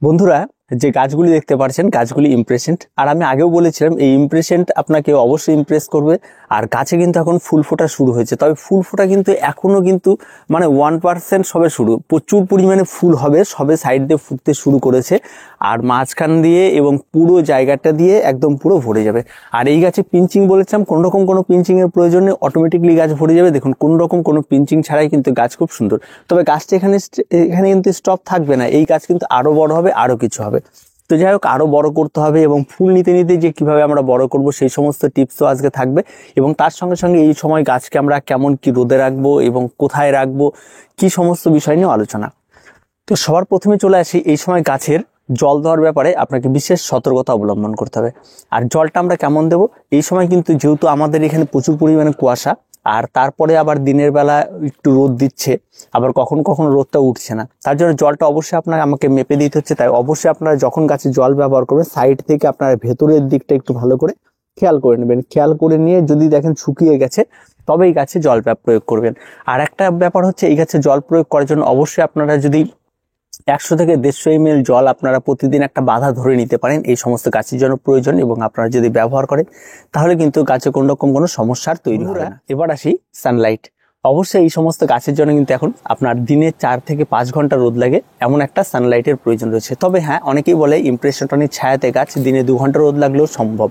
বন্ধুরা, যে গাছগুলি দেখতে পাচ্ছেন গাছগুলি ইমপ্রেশন্ট, আর আমি আগেও বলেছিলাম এই ইমপ্রেশন্ট আপনাকে অবশ্যই ইমপ্রেস করবে। আর গাছে কিন্তু এখন ফুল ফোটা শুরু হয়েছে, তবে ফুল ফোটা কিন্তু এখনো কিন্তু মানে 1% সবে শুরু, প্রচুর পরিমাণে ফুল হবে, সবে সাইড দিয়ে ফুটতে শুরু করেছে। আর মাঝখান দিয়ে এবং পুরো জায়গাটা দিয়ে একদম পুরো ভরে যাবে। আর এই গাছে পিঞ্চিং বলেছিলাম, কোন রকম কোনো পিঞ্চিং এর প্রয়োজন নেই, অটোমেটিকলি গাছ ভরে যাবে। দেখুন কোন রকম কোনো পিঞ্চিং ছাড়াই কিন্তু গাছ খুব সুন্দর। তবে গাছটা এখানে এখানে কিন্তু স্টপ থাকবে না, এই গাছ কিন্তু আরো বড় হবে, আরো কিছু হবে। তো যাই হোক, আরো বড় করতে হবে এবং ফুল নিতে নিতে যে কিভাবে আমরা বড় করব সেই সমস্ত টিপসও আজকে থাকবে। এবং তার সঙ্গে সঙ্গে এই সময় গাছকে আমরা কেমন কি রোদে রাখবো এবং কোথায় রাখবো, কি সমস্ত বিষয় নিয়ে আলোচনা। তো সবার প্রথমে চলে আসি, এই সময় গাছের জল দেওয়ার ব্যাপারে আপনাকে বিশেষ সতর্কতা অবলম্বন করতে হবে। আর জলটা আমরা কেমন দেব, এই সময় কিন্তু যেহেতু আমাদের এখানে প্রচুর পরিমাণে কুয়াশা, আর তারপরে আবার দিনের বেলা একটু রোদ দিচ্ছে, আবার কখনো কখনো রোদটা উঠছে না, তার জন্য জলটা অবশ্যই আমাকে মেপে দিতে হচ্ছে। তাই অবশ্যই আপনারা যখন গাছে জল ব্যবহার করবেন সাইড থেকে আপনারা ভেতরের দিকটা একটু ভালো করে খেয়াল করে নেবেন। খেয়াল করে নিয়ে যদি দেখেন শুকিয়ে গেছে তবে এই গাছে জল প্রয়োগ করবেন। আর একটা ব্যাপার হচ্ছে, এই গাছে জল প্রয়োগ করার জন্য অবশ্যই আপনারা যদি 100 থেকে 150 ml জল আপনারা প্রতিদিন একটা বাধা ধরে নিতে পারেন, এই সমস্ত গাছের জন্য প্রয়োজন, এবং আপনারা যদি ব্যবহার করেন তাহলে কিন্তু গাছে কোন রকম কোনো সমস্যার তৈরি হবে না। এবার আসি সানলাইট। অবশ্যই এই সমস্ত গাছের জন্য কিন্তু এখন আপনার দিনে 4 থেকে 5 ঘন্টা রোদ লাগে, এমন একটা সানলাইটের প্রয়োজন রয়েছে। তবে হ্যাঁ, অনেকেই বলে ইমপ্রেশনটনিক ছায়াতে গাছ দিনে 2 ঘন্টা রোদ লাগলেও সম্ভব।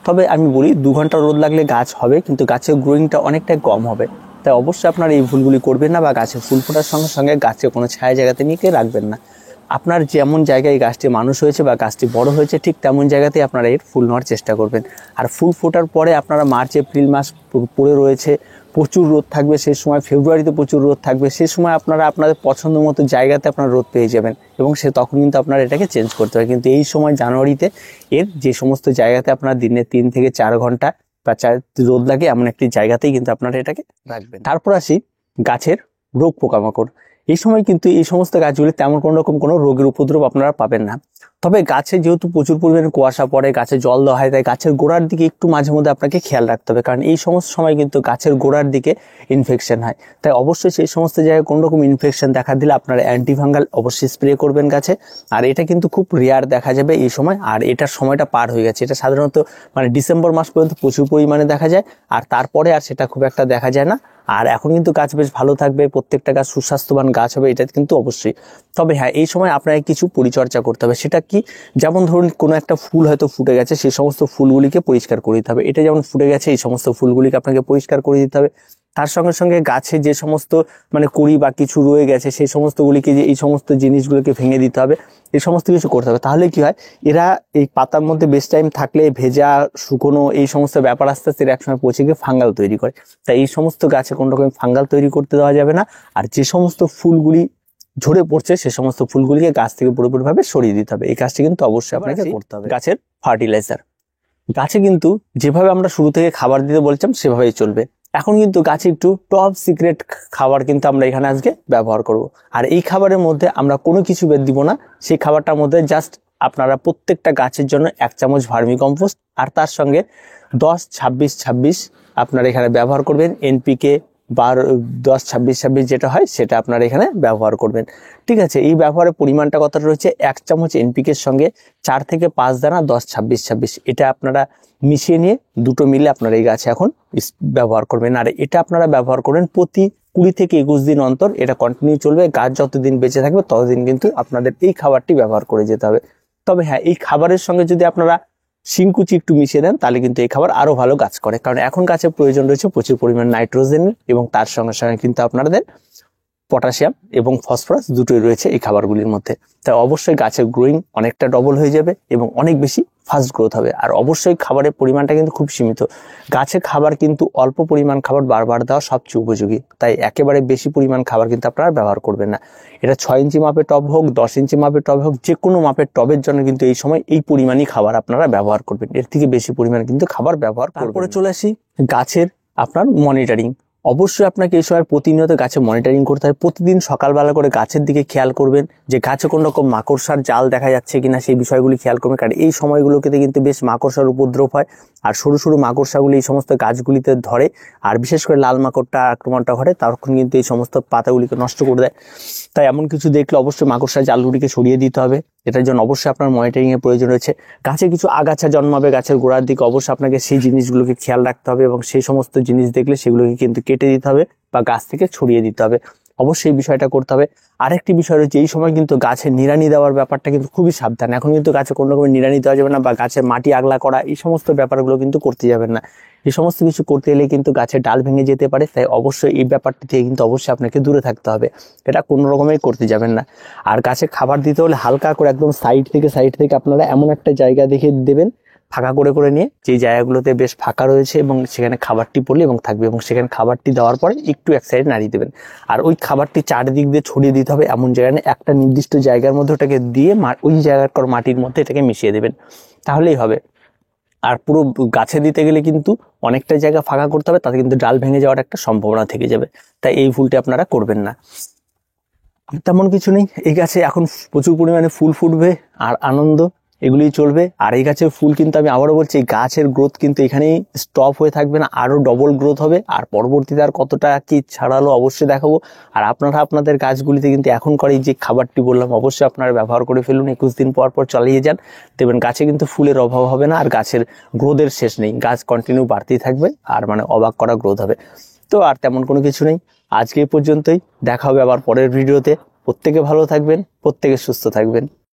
তবে আমি বলি 2 ঘন্টা রোদ লাগলে গাছ হবে, কিন্তু গাছের গ্রোয়িংটা অনেকটাই কম হবে। তাই অবশ্যই আপনারা এই ভুলগুলি করবেন না, বা গাছে ফুল ফোটার সঙ্গে সঙ্গে গাছে কোনো ছায়া জায়গাতে নিয়ে রাখবেন না। আপনার যেমন জায়গায় গাছটি মানুষ হয়েছে বা গাছটি বড় হয়েছে ঠিক তেমন জায়গাতেই আপনারা এর ফুল নেওয়ার চেষ্টা করবেন। আর ফুল ফোটার পরে আপনারা মার্চ এপ্রিল মাস পড়ে রয়েছে, প্রচুর রোদ থাকবে সেই সময়, ফেব্রুয়ারিতে প্রচুর রোদ থাকবে, সেই সময় আপনারা আপনাদের পছন্দ মতো জায়গাতে আপনারা রোদ পেয়ে যাবেন, এবং তখন কিন্তু আপনারা এটাকে চেঞ্জ করতে হবে। কিন্তু এই সময় জানুয়ারিতে এর যে সমস্ত জায়গাতে আপনারা দিনে 3 থেকে 4 ঘন্টা বা রোদ লাগে এমন একটি জায়গাতেই কিন্তু আপনারা এটাকে রাখবেন। তারপর আসি গাছের রোগ পোকামাকড়। এই সময় কিন্তু এই সমস্ত গাছগুলি তেমন কোনো রকম কোনো রোগের উপদ্রব আপনারা পাবেন না। তবে গাছে যেহেতু প্রচুর পরিমাণে কুয়াশা পড়ে, গাছে জল দেওয়া হয়, তাই গাছের গোড়ার দিকে একটু মাঝে মধ্যে আপনাকে খেয়াল রাখতে হবে, কারণ এই সমস্ত সময় কিন্তু গাছের গোড়ার দিকে ইনফেকশন হয়। তাই অবশ্যই সেই সমস্ত জায়গায় কোনো রকম ইনফেকশন দেখা দিলে আপনারা অ্যান্টিফাঙ্গাল অবশ্যই স্প্রে করবেন গাছে। আর এটা কিন্তু খুব রেয়ার দেখা যাবে এই সময়, আর এটার সময়টা পার হয়ে গেছে। এটা সাধারণত মানে ডিসেম্বর মাস পর্যন্ত প্রচুর পরিমাণে দেখা যায়, আর তারপরে আর সেটা খুব একটা দেখা যায় না। আর এখন কিন্তু গাছ বেশ ভালো থাকবে, প্রত্যেকটা গাছ সুস্বাস্থ্যবান গাছ হবে, এটা কিন্তু অবশ্যই। তবে হ্যাঁ, এই সময় আপনাকে কিছু পরিচর্যা করতে হবে। সেটা কি, যেমন ধরুন কোনো একটা ফুল হয়তো ফুটে গেছে, সেই সমস্ত ফুলগুলিকে পরিষ্কার করে দিতে হবে। এটা যেমন ফুটে গেছে, এই সমস্ত ফুলগুলিকে আপনাকে পরিষ্কার করে দিতে হবে। তার সঙ্গে সঙ্গে গাছে যে সমস্ত মানে কুড়ি বা কিছু রয়ে গেছে সেই সমস্তগুলিকে, যে এই সমস্ত জিনিসগুলোকে ভেঙে দিতে হবে, এই সমস্ত কিছু করতে হবে। তাহলে কি হয়, এরা এই পাতার মধ্যে বেশ টাইম থাকলে ভেজা শুকনো এই সমস্ত ব্যাপার আস্তে আস্তে একসময় পচে গিয়ে ফাঙ্গাল তৈরি করে। তাই এই সমস্ত গাছে কোনো রকম ফাঙ্গাল তৈরি করতে দেওয়া যাবে না। আর যে সমস্ত ফুলগুলি ঝরে পড়ছে সে সমস্ত ফুলগুলিকে গাছ থেকে পুরোপুরিভাবে সরিয়ে দিতে হবে। এই কাজটি কিন্তু অবশ্যই আপনাকে করতে হবে। গাছের ফার্টিলাইজার, গাছে কিন্তু যেভাবে আমরা শুরু থেকে খাবার দিতে বলছিলাম সেভাবেই চলবে। এখন কিন্তু গাছে একটু টপ সিক্রেট খাবার কিন্তু আমরা এখানে আজকে ব্যবহার করব। আর এই খাবারের মধ্যে আমরা কোনো কিছু বেদ দিব না, সেই খাবারটার মধ্যে জাস্ট আপনারা প্রত্যেকটা গাছের জন্য 1 চামচ ভার্মি কম্পোস্ট, আর তার সঙ্গে 10-26-26 আপনারা এখানে ব্যবহার করবেন। এনপিকে 10-26-26 যেটা হয় সেটা আপনারা এখানে ব্যবহার করবেন। ঠিক আছে, এই ব্যবহারের পরিমাণটা কত রয়েছে, 1 চামচ এনপিকে থেকে 4 থেকে 5 দানা 10-26-26, এটা আপনারা মিশিয়ে নিয়ে দুটো মিলে আপনারা এই গাছে এখন ব্যবহার করবেন। আর এটা আপনারা ব্যবহার করবেন প্রতি 20 থেকে 21 দিন অন্তর, এটা কন্টিনিউ চলবে। গাছ যতদিন বেঁচে থাকবে ততদিন কিন্তু আপনাদের এই খাবারটি ব্যবহার করে যেতে হবে। তবে হ্যাঁ, এই খাবারের সঙ্গে যদি আপনারা শিংকুচি একটু মিশিয়ে দেন তাহলে কিন্তু এই খাবার আরো ভালো কাজ করে, কারণ এখন গাছের প্রয়োজন রয়েছে প্রচুর পরিমাণ নাইট্রোজেন, এবং তার সঙ্গে সঙ্গে কিন্তু আপনাদের পটাশিয়াম এবং ফসফরাস দুটোই রয়েছে এই খাবারগুলির মধ্যে। তাই অবশ্যই গাছের গ্রোয়িং অনেকটা ডবল হয়ে যাবে এবং অনেক বেশি ফাস্ট গ্রোথ হবে। আর অবশ্যই খাবারের পরিমাণটা কিন্তু খুব সীমিত। গাছের খাবার কিন্তু অল্প পরিমাণ খাবার বারবার দেওয়া সবচেয়ে উপযোগী, তাই একেবারে বেশি পরিমাণ খাবার কিন্তু আপনারা ব্যবহার করবেন না। এটা 6 ইঞ্চি মাপের টব হোক, 10 ইঞ্চি মাপের টব হোক, যে কোনো মাপের টবের জন্য কিন্তু এই সময় এই পরিমাণই খাবার আপনারা ব্যবহার করবেন, এর থেকে বেশি পরিমাণে কিন্তু খাবার ব্যবহার করবেন। তারপরে চলে আসি গাছের আপনার মনিটরিং। অবশ্যই আপনাকে এই সময় প্রতিনিয়ত গাছে মনিটরিং করতে হবে। প্রতিদিন সকালবেলা করে গাছের দিকে খেয়াল করবেন যে গাছে কোনো রকম মাকড়সার জাল দেখা যাচ্ছে কিনা, সেই বিষয়গুলি খেয়াল করবেন, কারণ এই সময়গুলোতে কিন্তু বেশ মাকড়সার উপদ্রব হয়। আর সরু সরু মাকড়সাগুলি এই সমস্ত গাছগুলিতে ধরে, আর বিশেষ করে লাল মাকড়টা আক্রমণটা ঘটে, তখন কিন্তু এই সমস্ত পাতাগুলিকে নষ্ট করে দেয়। তাই এমন কিছু দেখলে অবশ্যই মাকড়সার জালগুলিকে সরিয়ে দিতে হবে। এটার জন্য অবশ্যই আপনার মনিটরিং এর প্রয়োজন রয়েছে। গাছে কিছু আগাছা জন্মাবে গাছের গোড়ার দিকে, অবশ্যই আপনাকে সেই জিনিসগুলোকে খেয়াল রাখতে হবে এবং সেই সমস্ত জিনিস দেখলে সেগুলোকে কিন্তু কেটে দিতে হবে বা গাছ থেকে ছড়িয়ে দিতে হবে। অবশ্যই এই বিষয়টা করতে হবে। আরেকটি বিষয় রয়েছে, এই সময় কিন্তু গাছে নিড়ানি দেওয়ার ব্যাপারটা কিন্তু খুবই সাবধান। এখন কিন্তু গাছে কোনো রকমের নিড়ানি দেওয়া যাবে না বা গাছের মাটি আগলা করা এই সমস্ত ব্যাপারগুলো কিন্তু করতে যাবেন না। এই সমস্ত কিছু করতে গেলে কিন্তু গাছের ডাল ভেঙে যেতে পারে, তাই অবশ্যই এই ব্যাপারটি থেকে কিন্তু অবশ্যই আপনাকে দূরে থাকতে হবে। এটা কোনো রকমের করতে যাবেন না। আর গাছে খাবার দিতে হলে হালকা করে একদম সাইড থেকে আপনারা এমন একটা জায়গা দেখে দেবেন, ফাঁকা করে নিয়ে, যেই জায়গাগুলোতে বেশ ফাঁকা রয়েছে এবং সেখানে খাবারটি পড়লে এবং থাকবে, এবং সেখানে খাবারটি দেওয়ার পরে একটু এক সাইডে নাড়িয়ে দেবেন। আর ওই খাবারটি চারিদিক দিয়ে ছড়িয়ে দিতে হবে এমন জায়গায় না, একটা নির্দিষ্ট জায়গার মধ্যে ওটাকে দিয়ে ওই জায়গার মাটির মধ্যে এটাকে মিশিয়ে দেবেন, তাহলেই হবে। আর পুরো গাছে দিতে গেলে কিন্তু অনেকটা জায়গা ফাঁকা করতে হবে, তাতে কিন্তু ডাল ভেঙে যাওয়ার একটা সম্ভাবনা থেকে যাবে, তাই এই ভুলটি আপনারা করবেন না। তেমন কিছু নেই, এই গাছে এখন প্রচুর পরিমাণে ফুল ফুটবে আর আনন্দ এগুলি চলবে। আর এই গাছের ফুল কিন্তু আমি আবারও বলছি, এই গাছের গ্রোথ কিন্তু এখানেই স্টপ হয়ে থাকবে না, আরো ডবল গ্রোথ হবে। আর পরবর্তীতে আর কতটা কি ছাড়ালো অবশ্যই দেখাবো। আর আপনারা আপনাদের গাছগুলিতে কিন্তু এখন করে যে খাবারটি বললাম অবশ্যই আপনারা ব্যবহার করে ফেলুন, 21 দিন পর চালিয়ে যান, দেখবেন গাছে কিন্তু ফুলের অভাব হবে না আর গাছের গ্রোথের শেষ নেই, গাছ কন্টিনিউ বাড়তেই থাকবে আর মানে অবাক করা গ্রোথ হবে। তো আর তেমন কোনো কিছু নেই, আজকে এই পর্যন্তই, দেখা হবে আবার পরের ভিডিওতে। প্রত্যেকে ভালো থাকবেন, প্রত্যেকে সুস্থ থাকবেন।